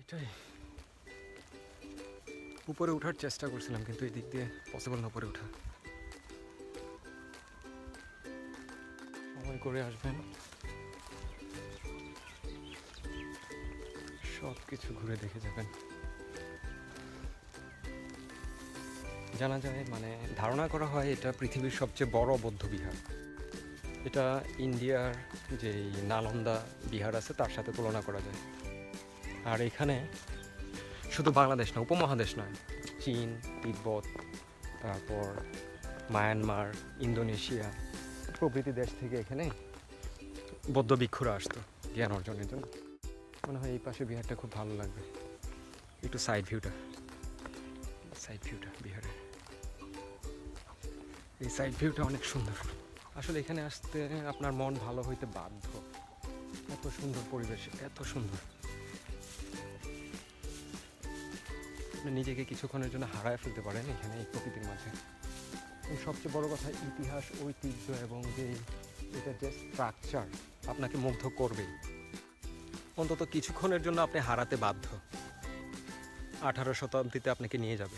এটাই উপরে ওঠার চেষ্টা করছিলাম, কিন্তু এই দিক দিয়ে পসিবল না উপরে ওঠা। সময় করে আসবেন, সব কিছু ঘুরে দেখে যাবেন। জানা যায়, মানে ধারণা করা হয় এটা পৃথিবীর সবচেয়ে বড় বৌদ্ধ বিহার। এটা ইন্ডিয়ার যে নালন্দা বিহার আছে তার সাথে তুলনা করা যায়। আর এখানে শুধু বাংলাদেশ না, উপমহাদেশ নয়, চীন, তিব্বত, তারপর মায়ানমার, ইন্দোনেশিয়া প্রভৃতি দেশ থেকে এখানে বৌদ্ধ ভিক্ষুরা আসতো জ্ঞান অর্জনের জন্য। মনে হয় এই পাশে বিহারটা খুব ভালো লাগবে। একটু সাইড ভিউটা বিহারের এই সাইড ভিউটা অনেক সুন্দর। আসলে এখানে আসতে আপনার মন ভালো হইতে বাধ্য। এত সুন্দর পরিবেশ, এত সুন্দর, আপনি নিজেকে কিছুক্ষণের জন্য হারায় ফেলতে পারেন এখানে এই প্রকৃতির মাঝে। এবং সবচেয়ে বড় কথা, ইতিহাস, ঐতিহ্য এবং যে এটার যে স্ট্রাকচার আপনাকে মুগ্ধ করবেই। অন্তত কিছুক্ষণের জন্য আপনি হারাতে বাধ্য। 18 শতাব্দীতে আপনাকে নিয়ে যাবে।